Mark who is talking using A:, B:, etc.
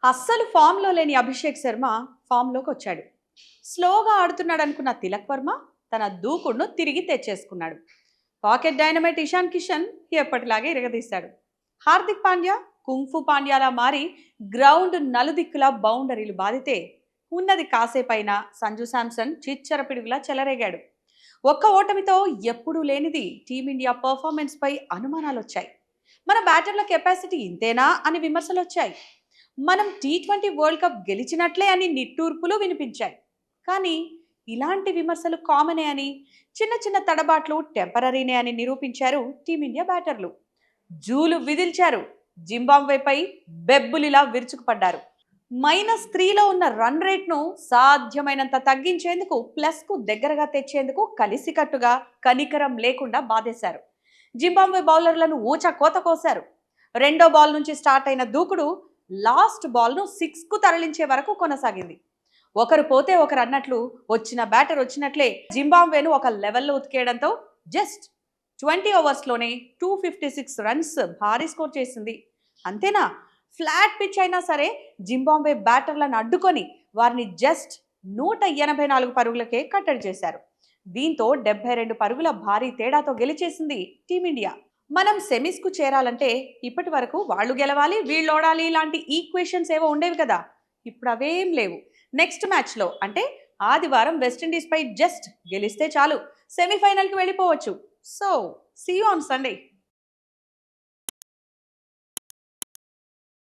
A: అస్సలు ఫామ్‌లో లేని అభిషేక్ శర్మ ఫామ్‌లోకి వచ్చాడు. స్లోగా ఆడుతున్నాడు అనుకున్న తిలక్ వర్మ తన దూకుడును తిరిగి తెచ్చేసుకున్నాడు. పాకెట్ డైనమైట్ ఇషాన్ కిషన్ ఎప్పటిలాగే ఇరగదీశాడు. హార్దిక్ పాండ్యా కుంఫు పాండ్యాలా మారి గ్రౌండ్ నలుదిక్కులా బౌండరీలు బాదితే ఉన్నది కాసేపైనా సంజు శాంసన్ చిచ్చర పిడుగులా చెలరేగాడు. ఒక్క ఓటమితో ఎప్పుడూ లేనిది టీమిండియా పర్ఫార్మెన్స్ పై అనుమానాలొచ్చాయి. మన బ్యాటర్ల కెపాసిటీ ఇంతేనా అని విమర్శలొచ్చాయి. మనం టీ20 వరల్డ్ కప్ గెలిచినట్లే అని నిట్టూర్పులు వినిపించాయి. కానీ ఇలాంటి విమర్శలు కామనే అని, చిన్న చిన్న తడబాట్లు టెంపరరీనే అని నిరూపించారు టీమిండియా బ్యాటర్లు. జూలు విదిల్చారు. జింబాబ్వేపై బెబ్బులిలా విరుచుకుపడ్డారు. -3లో ఉన్న రన్ రేట్ను సాధ్యమైనంత తగ్గించేందుకు ప్లస్కు దగ్గరగా తెచ్చేందుకు కలిసికట్టుగా కనికరం లేకుండా బాధేశారు. జింబాబ్వే బౌలర్లను ఊచ కోత కోశారు. రెండో బాల్ నుంచి స్టార్ట్ అయిన దూకుడు లాస్ట్ బాల్ను 6కు తరలించే వరకు కొనసాగింది. ఒకరు పోతే ఒకరు అన్నట్లు వచ్చిన బ్యాటర్ వచ్చినట్లే జింబాబ్వేను ఒక లెవెల్లో ఉతికేయడంతో జస్ట్ 20 ఓవర్స్లోనే 256 రన్స్ భారీ స్కోర్ చేసింది. అంతేనా? ఫ్లాట్ పిచ్ అయినా సరే జింబాబ్వే బ్యాటర్లను అడ్డుకొని వారిని జస్ట్ 184 పరుగులకే కట్టడి చేశారు. దీంతో 72 పరుగుల భారీ తేడాతో గెలిచేసింది టీమిండియా. మనం సెమీస్కు చేరాలంటే ఇప్పటి వరకు వాళ్ళు గెలవాలి, వీళ్ళు ఓడాలి లాంటి ఈక్వేషన్స్ ఏవో ఉండేవి కదా. ఇప్పుడు అవేం లేవు. నెక్స్ట్ మ్యాచ్లో అంటే ఆదివారం వెస్టిండీస్ పై జస్ట్ గెలిస్తే చాలు సెమీఫైనల్కి వెళ్ళిపోవచ్చు. So see you on Sunday.